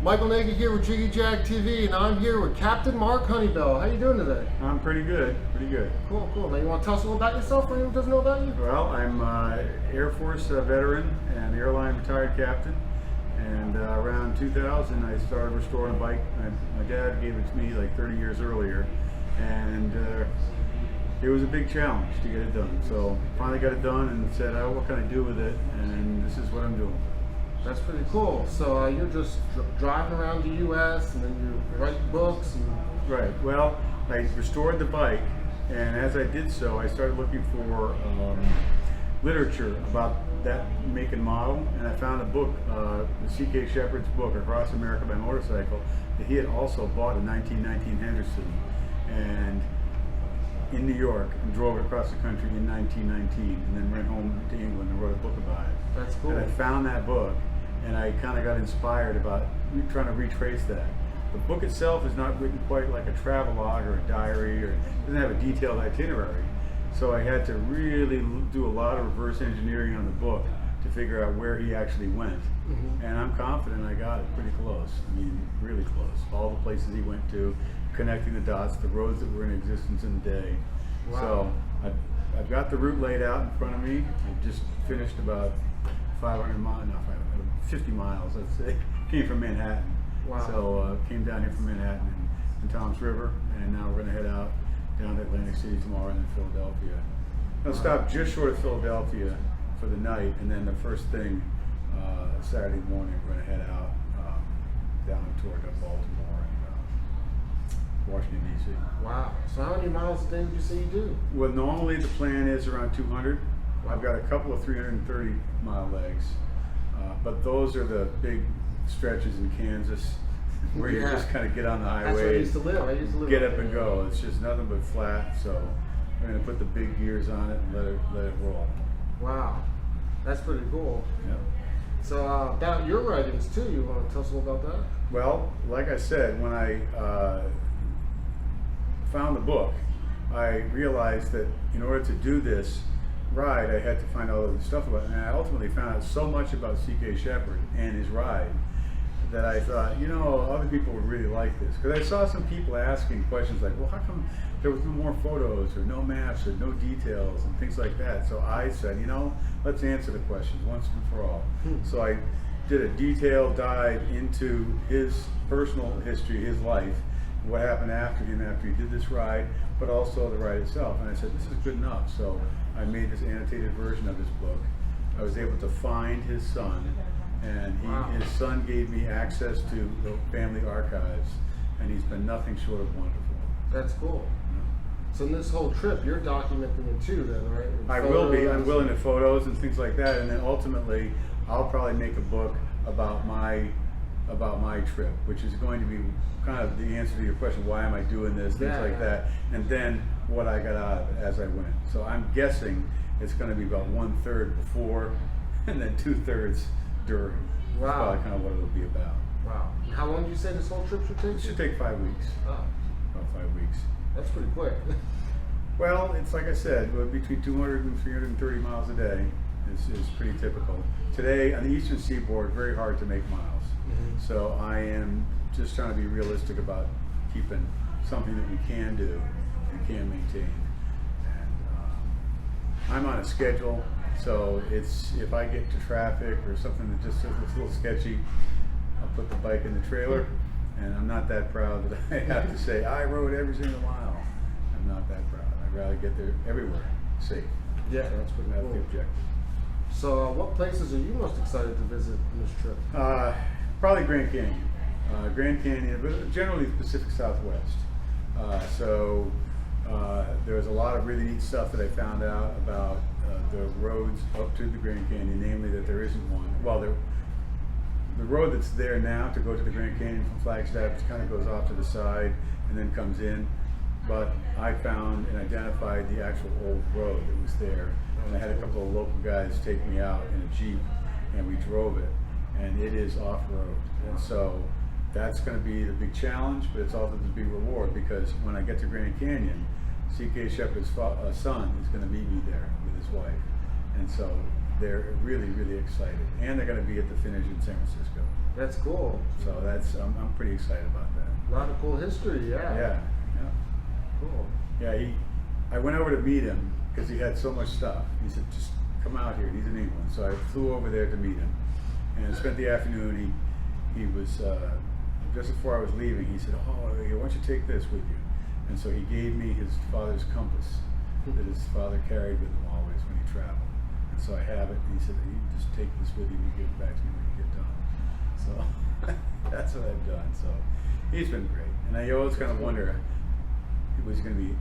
Michael Nagy here with Jiggy Jag TV, and I'm here with Captain Mark Hunnibell. How you doing today? I'm pretty good, Cool, cool. Now you want to tell us a little about yourself for anyone who doesn't know about you? Well, I'm Air Force veteran and airline retired captain, and around 2000 I started restoring a bike. My dad gave it to me like 30 years earlier, and it was a big challenge to get it done. So finally got it done and said, oh, what can I do with it? And this is what I'm doing. That's pretty cool. So you're just driving around the U.S. and then you write books and... Right. Well, I restored the bike, and as I did so, I started looking for literature about that make and model, and I found a book, C.K. Shepard's book, Across America by Motorcycle, that he had also bought in 1919 Henderson, and in New York, and drove it across the country in 1919, and then went home to England and wrote a book about it. That's cool. And I found that book, and I kind of got inspired about trying to retrace that. The book itself is not written quite like a travelogue or a diary, or it doesn't have a detailed itinerary. So I had to really do a lot of reverse engineering on the book to figure out where he actually went. Mm-hmm. And I'm confident I got it pretty close. I mean, really close. All the places he went to, connecting the dots, the roads that were in existence in the day. Wow. So I've got the route laid out in front of me. I just finished about 50 miles, let's say. Came from Manhattan. Wow. So came down here from Manhattan and Tom's River, and now we're going to head out down to Atlantic City tomorrow and then Philadelphia. I'll stop just short of Philadelphia for the night, and then the first thing Saturday morning we're going to head out down toward Baltimore and Washington, D.C. Wow. So how many miles a day would you say you do? Well, normally the plan is around 200. I've got a couple of 330 mile legs, but those are the big stretches in Kansas where you just kind of get on the highway. That's where I used to live. I used to live get up and go. It's just nothing but flat. So I'm going to put the big gears on it and let it roll. Wow, that's pretty cool. Yeah. So about your writings too, you want to tell us a little about that? Well, like I said, when I found the book, I realized that in order to do this ride, I had to find all of the stuff about it. And I ultimately found out so much about C.K. Shepard and his ride that I thought, you know, other people would really like this. Because I saw some people asking questions like, well, how come there was no more photos or no maps or no details and things like that? So I said, you know, let's answer the questions once and for all. So I did a detailed dive into his personal history, his life, what happened after him after he did this ride, but also the ride itself. And I said, this is good enough. So I made this annotated version of this book. I was able to find his son, and his son gave me access to the family archives, and he's been nothing short of wonderful. That's cool. So in this whole trip, you're documenting it too then, right? With I will be. I'm photos willing to photos and things like that, and then ultimately I'll probably make a book about my trip, which is going to be kind of the answer to your question, why am I doing this, things like that, and then what I got out of it as I went. So I'm guessing it's going to be about 1/3 before and then 2/3 during. Wow. That's probably kind of what it'll be about. Wow. How long do you say this whole trip should take? It should take 5 weeks. Oh, About 5 weeks. that's pretty quick. Well, it's like I said, between 200 and 330 miles a day is pretty typical. Today on the eastern seaboard, very hard to make miles. Mm-hmm. So I am just trying to be realistic about keeping something that we can do and can maintain. And I'm on a schedule, so it's if I get to traffic or something that just looks a little sketchy, I'll put the bike in the trailer, and I'm not that proud that I have to say I rode every single mile. I'm not that proud. I'd rather get there everywhere safe. Yeah, that's pretty That's cool. the objective. So what places are you most excited to visit in this trip? Probably Grand Canyon. Grand Canyon, but generally the Pacific Southwest. There's a lot of really neat stuff that I found out about the roads up to the Grand Canyon, namely that there isn't one. Well, the road that's there now to go to the Grand Canyon from Flagstaff kind of goes off to the side and then comes in. But I found and identified the actual old road that was there. And I had a couple of local guys take me out in a Jeep, and we drove it. And it is off-road. And so that's going to be the big challenge, but it's also the big reward, because when I get to Grand Canyon, C.K. Shepard's son is going to meet me there with his wife. And so they're really, really excited. And they're going to be at the finish in San Francisco. That's cool. So that's I'm pretty excited about that. A lot of cool history, yeah. Yeah. Cool. Yeah, I went over to meet him because he had so much stuff. He said, just come out here. He's in England. So I flew over there to meet him and spent the afternoon. He was, just before I was leaving, he said, oh, why don't you take this with you? And so he gave me his father's compass that his father carried with him always when he traveled. And so I have it. And he said, you just take this with you and give it back to me when you get done. So that's what I've done. So he's been great. And I always kind of wonder, was he going to be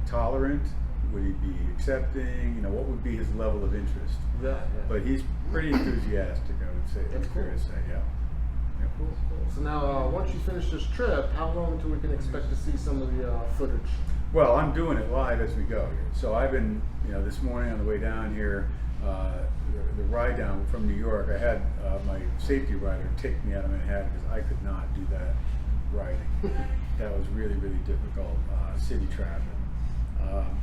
tolerant? Would he be accepting? You know, what would be his level of interest? Yeah. But he's pretty enthusiastic, I would say. That's fair cool. to say, yeah. Cool. So now, once you finish this trip, how long until we can expect to see some of the footage? Well, I'm doing it live as we go here. So I've been, this morning on the way down here, the ride down from New York, I had my safety rider take me out of Manhattan because I could not do that riding. That was really, really difficult, city traffic.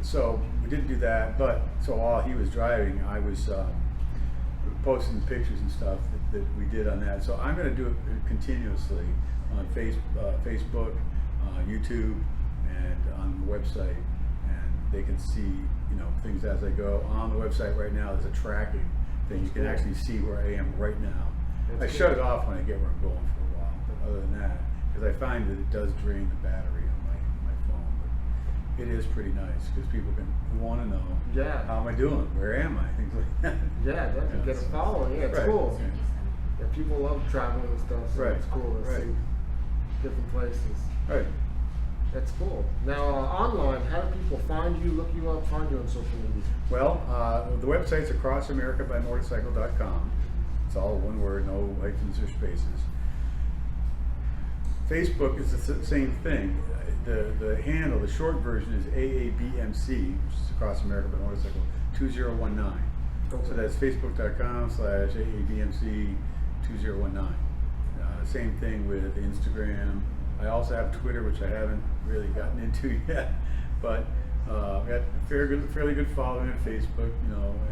So we didn't do that, but so while he was driving, I was posting pictures and stuff that we did on that. So I'm going to do it continuously on Facebook, YouTube, and on the website, and they can see things as I go. On the website right now, there's a tracking thing. You can actually see where I am right now. I shut it off when I get where I'm going for a while, but other than that, because I find that it does drain the battery on my phone. But it is pretty nice because people can want to know, how am I doing? Where am I? Things like that. Yeah, definitely get a following. Yeah, it's Right. cool. Yeah, people love traveling and stuff, so Right. it's cool to see different places. Right. That's cool. Now, online, how do people find you, look you up, find you on social media? Well, the website's acrossamericabymotorcycle.com. It's all one word, no hyphens or spaces. Facebook is the same thing. The handle, the short version is AABMC, which is Across America by Motorcycle 2019. Okay. So that's facebook.com/AABMC 2019. Same thing with Instagram. I also have Twitter, which I haven't really gotten into yet, but I've got a fairly good following on Facebook,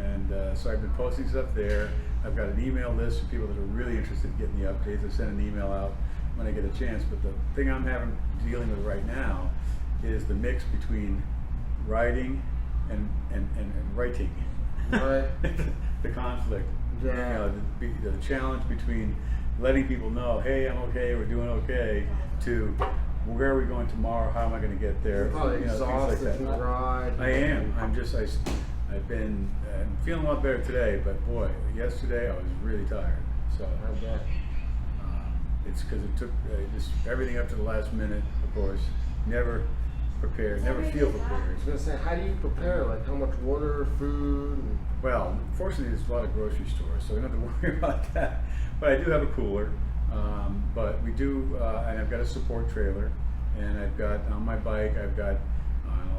and so I've been posting stuff there. I've got an email list of people that are really interested in getting the updates. I send an email out when I get a chance, but the thing I'm dealing with right now is the mix between writing and writing. Right. The conflict. Yeah. The challenge between letting people know, hey, I'm okay, we're doing okay, to where are we going tomorrow, how am I going to get there? You're probably things like exhausted that. from the ride. I am. I'm feeling a lot better today, but boy, yesterday I was really tired. So I bet. it's because it took just everything up to the last minute, of course. Never prepared, never feel prepared. I was going to say, how do you prepare? Like, how much water, food? And... Well, fortunately, there's a lot of grocery stores, so we don't have to worry about that. But I do have a cooler. But we do, and I've got a support trailer, and I've got on my bike, I'll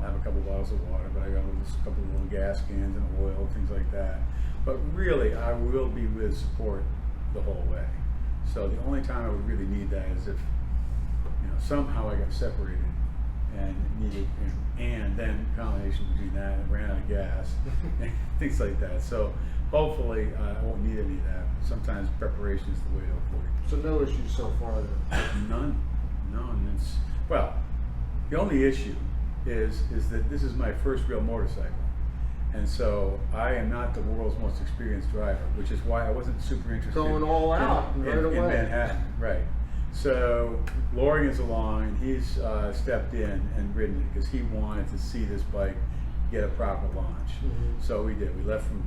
have a couple bottles of water, but I got a couple of little gas cans and oil, things like that. But really, I will be with support the whole way. So the only time I would really need that is if, somehow I got separated and needed, and then combination between that and ran out of gas, and things like that. So hopefully I won't need any of that. Sometimes preparation is the way to avoid it. So no issues so far then? None. Well, the only issue is that this is my first real motorcycle. And so I am not the world's most experienced driver, which is why I wasn't super interested Going all out in Manhattan. Right. So Loring is along, and he's stepped in and ridden it because he wanted to see this bike get a proper launch. Mm-hmm. So we did. We left from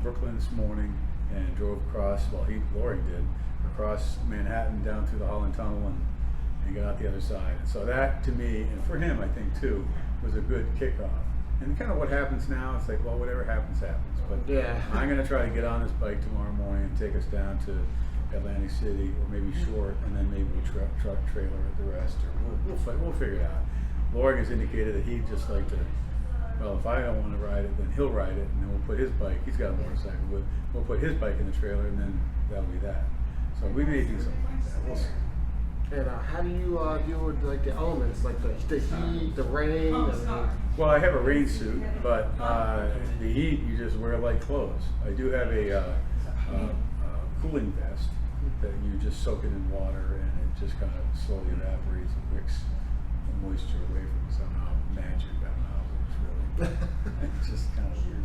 Brooklyn this morning and drove across. Well, Loring did across Manhattan down through the Holland Tunnel and got out the other side. And so that, to me, and for him, I think too, was a good kickoff. And kind of what happens now, it's like, well, whatever happens, happens. But yeah. I'm going to try to get on this bike tomorrow morning and take us down to Atlantic City, or maybe Short, and then maybe we'll truck trailer at the rest, or we'll figure it out. Loring has indicated that he'd just like to, well, if I don't want to ride it, then he'll ride it, and then we'll put his bike, he's got a motorcycle, we'll put his bike in the trailer, and then that'll be that. So we may do something like that. We'll see. And how do you deal with like the elements, like the heat, the rain? Well, I have a rain suit, but the heat, you just wear light clothes. I do have a cooling vest that you just soak it in water and it just kind of slowly evaporates and wicks the moisture away from it somehow. Magic, I don't know how it works really. It's just kind of weird.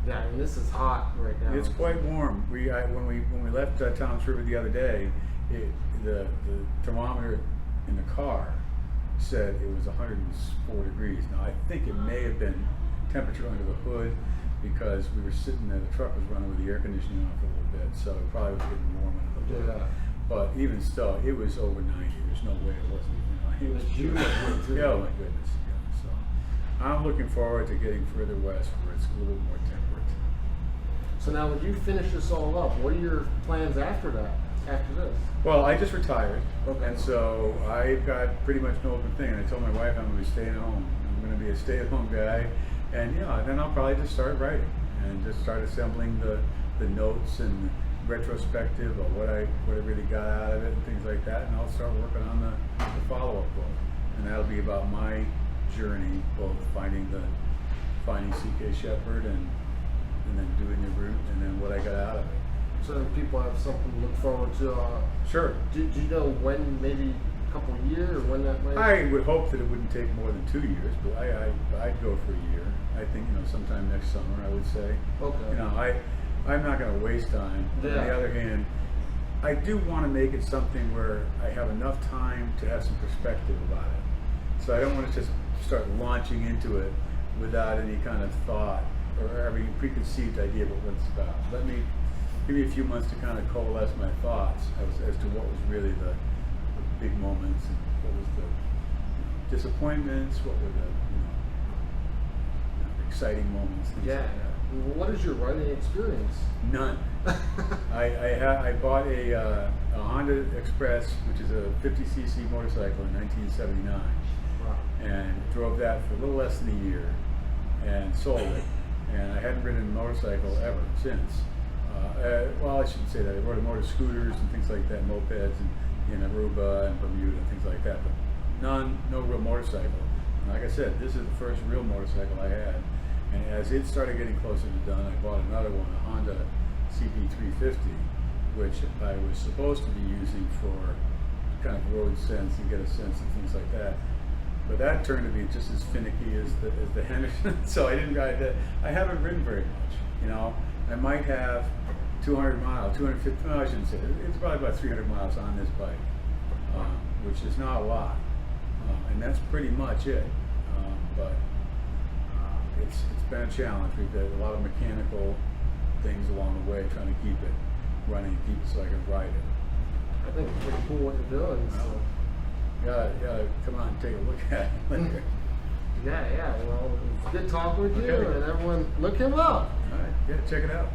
Yeah, and this is hot right now. It's quite warm. When we left Toms River the other day, the thermometer in the car said it was 104 degrees. Now I think it may have been temperature under the hood because we were sitting there, the truck was running with the air conditioning off a little bit, so it probably was getting warm under the hood. Yeah. But even still, it was over 90. There's no way it wasn't. It was humid. Yeah, oh my goodness. Yeah. So I'm looking forward to getting further west where it's a little bit more temperate. So now, when you finish this all up, what are your plans after that? After this? Well, I just retired, Okay. and so I've got pretty much no open thing. And I told my wife I'm going to be staying home. I'm going to be a stay-at-home guy, and then I'll probably just start writing and just start assembling the notes and retrospective of what I really got out of it and things like that. And I'll start working on the follow-up book, and that'll be about my journey, both finding CK Shepard and then doing the route, and then what I got out of it. So then people have something to look forward to. Sure. Do you know when, maybe a couple of years, or when that might? I would hope that it wouldn't take more than 2 years, but I'd go for a year. I think sometime next summer, I would say. Okay. I'm not going to waste time. Yeah. On the other hand, I do want to make it something where I have enough time to have some perspective about it. So I don't want to just start launching into it without any kind of thought or every preconceived idea of what it's about. Give me a few months to kind of coalesce my thoughts as to what was really the big moments and what was the disappointments, what were the exciting moments. Things Yeah. like that. Well, what is your writing experience? None. I bought a Honda Express, which is a 50cc motorcycle in 1979, Wow. and drove that for a little less than a year, and sold it. And I hadn't ridden a motorcycle ever since. Well, I shouldn't say that. I rode motor scooters and things like that, mopeds in Aruba and Bermuda and things like that, but no real motorcycle. And like I said, this is the first real motorcycle I had. And as it started getting closer to done, I bought another one, a Honda CB350, which I was supposed to be using for kind of road sense and get a sense and things like that. But that turned to be just as finicky as the Henderson, so I didn't ride that. I haven't ridden very much, I might have 200 miles, 250, no, I shouldn't say it. It's probably about 300 miles on this bike, which is not a lot. And that's pretty much it. But it's been a challenge. We've got a lot of mechanical things along the way, trying to keep it running, keep it so I can ride it. I think it's pretty cool what you're doing. So. Yeah, come on and take a look at it later. Yeah, well, it's good talking with you, Okay. and everyone, look him up. All right, yeah, check it out.